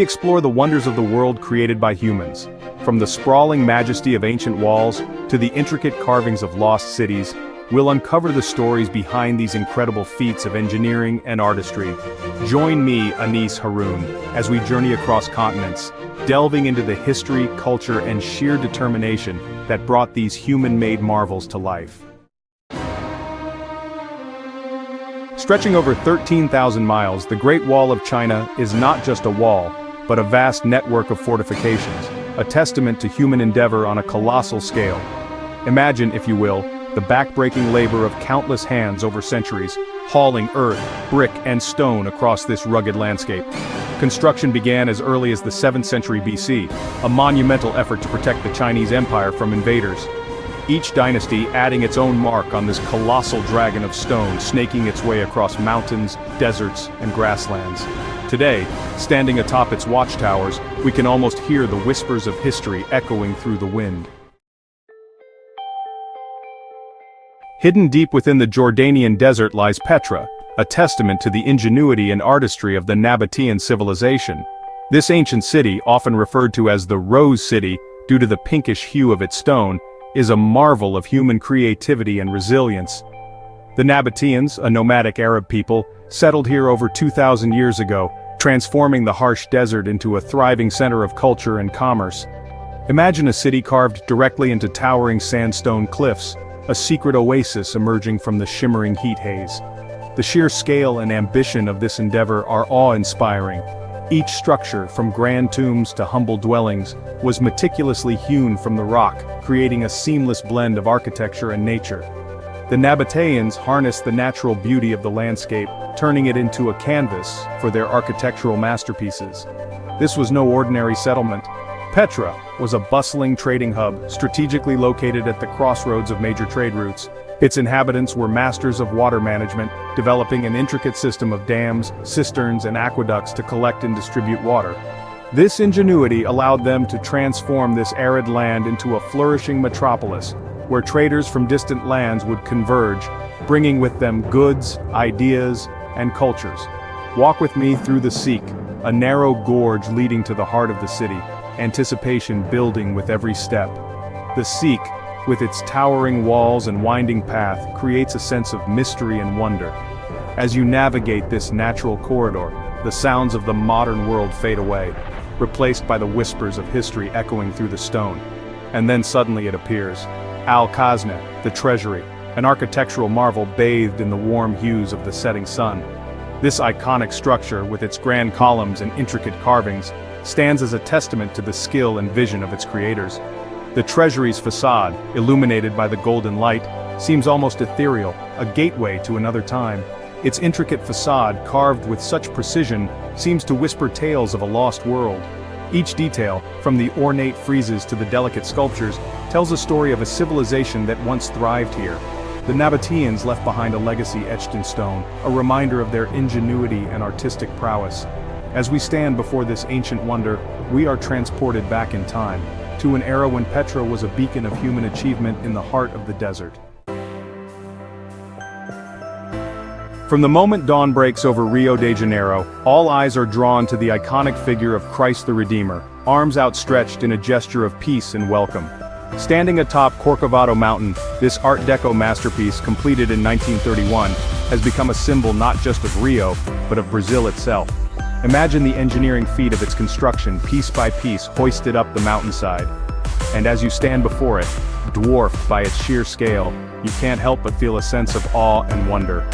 We explore the wonders of the world created by humans. From the sprawling majesty of ancient walls to the intricate carvings of lost cities, we'll uncover the stories behind these incredible feats of engineering and artistry. Join me, Anis Haroun, as we journey across continents, delving into the history, culture, and sheer determination that brought these human-made marvels to life. Stretching over 13,000 miles, the Great Wall of China is not just a wall, but a vast network of fortifications, a testament to human endeavor on a colossal scale. Imagine, if you will, the back-breaking labor of countless hands over centuries, hauling earth, brick, and stone across this rugged landscape. Construction began as early as the 7th century BC, a monumental effort to protect the Chinese Empire from invaders. Each dynasty adding its own mark on this colossal dragon of stone snaking its way across mountains, deserts, and grasslands. Today, standing atop its watchtowers, we can almost hear the whispers of history echoing through the wind. Hidden deep within the Jordanian desert lies Petra, a testament to the ingenuity and artistry of the Nabatean civilization. This ancient city, often referred to as the Rose City due to the pinkish hue of its stone, is a marvel of human creativity and resilience. The Nabateans, a nomadic Arab people, settled here over 2,000 years ago, transforming the harsh desert into a thriving center of culture and commerce. Imagine a city carved directly into towering sandstone cliffs, a secret oasis emerging from the shimmering heat haze. The sheer scale and ambition of this endeavor are awe-inspiring. Each structure, from grand tombs to humble dwellings, was meticulously hewn from the rock, creating a seamless blend of architecture and nature. The Nabateans harnessed the natural beauty of the landscape, turning it into a canvas for their architectural masterpieces. This was no ordinary settlement. Petra was a bustling trading hub, strategically located at the crossroads of major trade routes. Its inhabitants were masters of water management, developing an intricate system of dams, cisterns, and aqueducts to collect and distribute water. This ingenuity allowed them to transform this arid land into a flourishing metropolis, where traders from distant lands would converge, bringing with them goods, ideas, and cultures. Walk with me through the Sikh, a narrow gorge leading to the heart of the city, anticipation building with every step. The Sikh, with its towering walls and winding path, creates a sense of mystery and wonder. As you navigate this natural corridor, the sounds of the modern world fade away, replaced by the whispers of history echoing through the stone. And then suddenly it appears. Al-Khazna, the treasury, an architectural marvel bathed in the warm hues of the setting sun. This iconic structure, with its grand columns and intricate carvings, stands as a testament to the skill and vision of its creators. The treasury's facade, illuminated by the golden light, seems almost ethereal, a gateway to another time. Its intricate facade, carved with such precision, seems to whisper tales of a lost world. Each detail, from the ornate friezes to the delicate sculptures, tells a story of a civilization that once thrived here. The Nabateans left behind a legacy etched in stone, a reminder of their ingenuity and artistic prowess. As we stand before this ancient wonder, we are transported back in time, to an era when Petra was a beacon of human achievement in the heart of the desert. From the moment dawn breaks over Rio de Janeiro, all eyes are drawn to the iconic figure of Christ the Redeemer, arms outstretched in a gesture of peace and welcome. Standing atop Corcovado Mountain, this Art Deco masterpiece, completed in 1931, has become a symbol not just of Rio, but of Brazil itself. Imagine the engineering feat of its construction, piece by piece, hoisted up the mountainside. And as you stand before it, dwarfed by its sheer scale, you can't help but feel a sense of awe and wonder.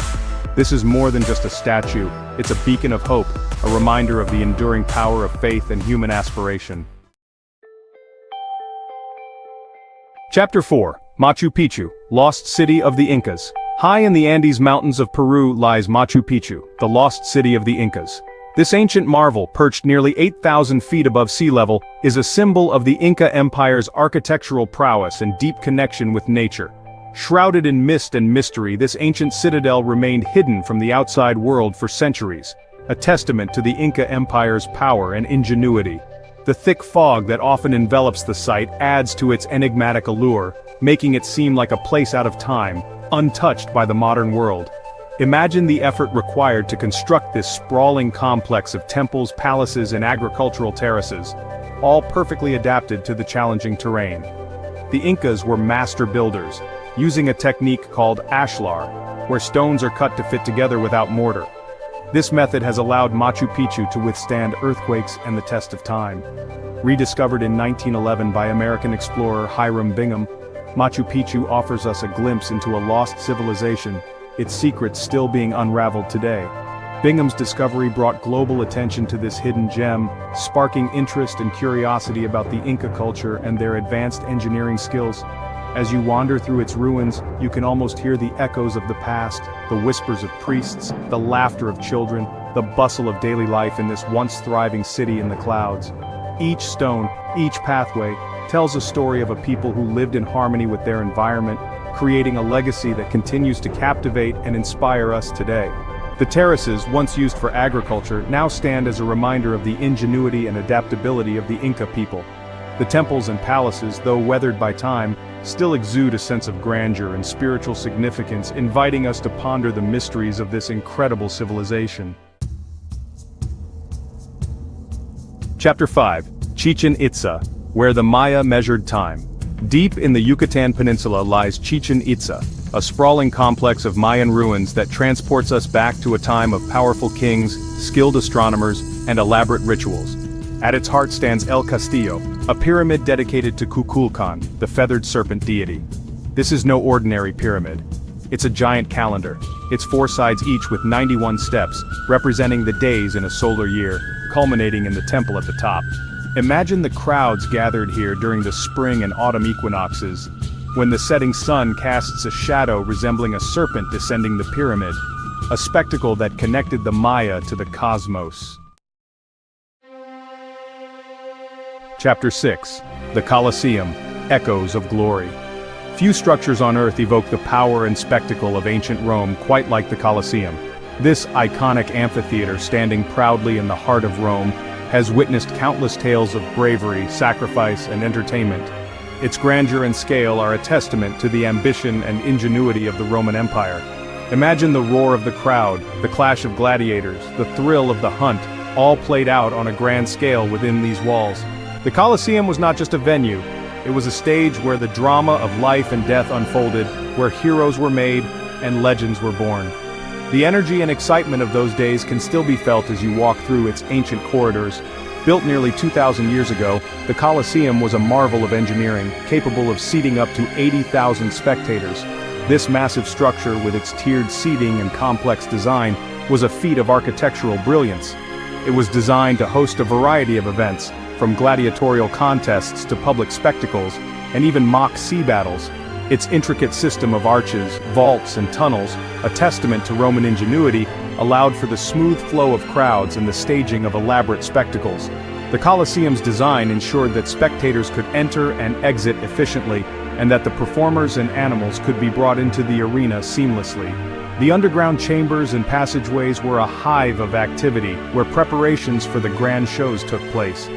This is more than just a statue, it's a beacon of hope, a reminder of the enduring power of faith and human aspiration. Chapter 4, Machu Picchu, Lost City of the Incas. High in the Andes Mountains of Peru lies Machu Picchu, the lost city of the Incas. This ancient marvel, perched nearly 8,000 feet above sea level, is a symbol of the Inca Empire's architectural prowess and deep connection with nature. Shrouded in mist and mystery, this ancient citadel remained hidden from the outside world for centuries, a testament to the Inca Empire's power and ingenuity. The thick fog that often envelops the site adds to its enigmatic allure, making it seem like a place out of time, untouched by the modern world. Imagine the effort required to construct this sprawling complex of temples, palaces, and agricultural terraces, all perfectly adapted to the challenging terrain. The Incas were master builders, using a technique called ashlar, where stones are cut to fit together without mortar. This method has allowed Machu Picchu to withstand earthquakes and the test of time. Rediscovered in 1911 by American explorer Hiram Bingham, Machu Picchu offers us a glimpse into a lost civilization, its secrets still being unraveled today. Bingham's discovery brought global attention to this hidden gem, sparking interest and curiosity about the Inca culture and their advanced engineering skills. As you wander through its ruins, you can almost hear the echoes of the past, the whispers of priests, the laughter of children, the bustle of daily life in this once thriving city in the clouds. Each stone, each pathway, tells a story of a people who lived in harmony with their environment, creating a legacy that continues to captivate and inspire us today. The terraces, once used for agriculture, now stand as a reminder of the ingenuity and adaptability of the Inca people. The temples and palaces, though weathered by time, still exude a sense of grandeur and spiritual significance, inviting us to ponder the mysteries of this incredible civilization. Chapter 5. Chichen Itza, where the Maya measured time. Deep in the Yucatan Peninsula lies Chichen Itza, a sprawling complex of Mayan ruins that transports us back to a time of powerful kings, skilled astronomers, and elaborate rituals. At its heart stands El Castillo, a pyramid dedicated to Kukulkan, the feathered serpent deity. This is no ordinary pyramid. It's a giant calendar, its 4 sides each with 91 steps, representing the days in a solar year, culminating in the temple at the top. Imagine the crowds gathered here during the spring and autumn equinoxes, when the setting sun casts a shadow resembling a serpent descending the pyramid, a spectacle that connected the Maya to the cosmos. Chapter 6. The Colosseum, Echoes of Glory. Few structures on Earth evoke the power and spectacle of ancient Rome quite like the Colosseum. This iconic amphitheater, standing proudly in the heart of Rome, has witnessed countless tales of bravery, sacrifice, and entertainment. Its grandeur and scale are a testament to the ambition and ingenuity of the Roman Empire. Imagine the roar of the crowd, the clash of gladiators, the thrill of the hunt, all played out on a grand scale within these walls. The Colosseum was not just a venue, it was a stage where the drama of life and death unfolded, where heroes were made and legends were born. The energy and excitement of those days can still be felt as you walk through its ancient corridors. Built nearly 2,000 years ago, the Colosseum was a marvel of engineering, capable of seating up to 80,000 spectators. This massive structure, with its tiered seating and complex design, was a feat of architectural brilliance. It was designed to host a variety of events, from gladiatorial contests to public spectacles, and even mock sea battles. Its intricate system of arches, vaults, and tunnels, a testament to Roman ingenuity, allowed for the smooth flow of crowds and the staging of elaborate spectacles. The Colosseum's design ensured that spectators could enter and exit efficiently, and that the performers and animals could be brought into the arena seamlessly. The underground chambers and passageways were a hive of activity, where preparations for the grand shows took place.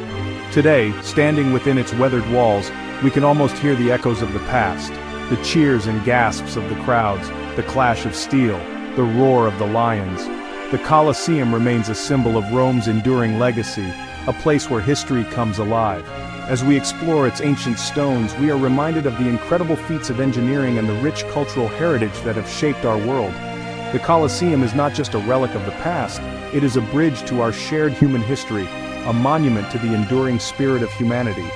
Today, standing within its weathered walls, we can almost hear the echoes of the past. The cheers and gasps of the crowds, the clash of steel, the roar of the lions. The Colosseum remains a symbol of Rome's enduring legacy, a place where history comes alive. As we explore its ancient stones, we are reminded of the incredible feats of engineering and the rich cultural heritage that have shaped our world. The Colosseum is not just a relic of the past, it is a bridge to our shared human history, a monument to the enduring spirit of humanity.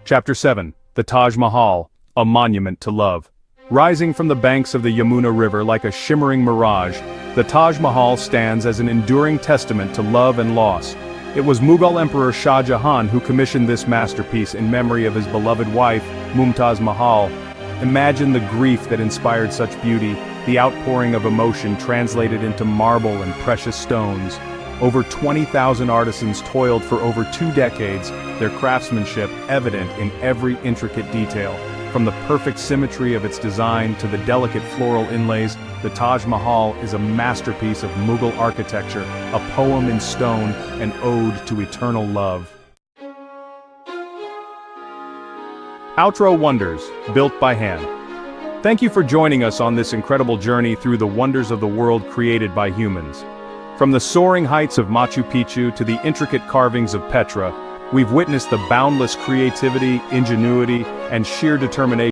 Chapter 7. The Taj Mahal, a monument to love. Rising from the banks of the Yamuna River like a shimmering mirage, the Taj Mahal stands as an enduring testament to love and loss. It was Mughal Emperor Shah Jahan who commissioned this masterpiece in memory of his beloved wife, Mumtaz Mahal. Imagine the grief that inspired such beauty, the outpouring of emotion translated into marble and precious stones. Over 20,000 artisans toiled for over 2 decades, their craftsmanship evident in every intricate detail. From the perfect symmetry of its design to the delicate floral inlays, the Taj Mahal is a masterpiece of Mughal architecture, a poem in stone, an ode to eternal love. Outro Wonders, built by hand. Thank you for joining us on this incredible journey through the wonders of the world created by humans. From the soaring heights of Machu Picchu to the intricate carvings of Petra, we've witnessed the boundless creativity, ingenuity, and sheer determination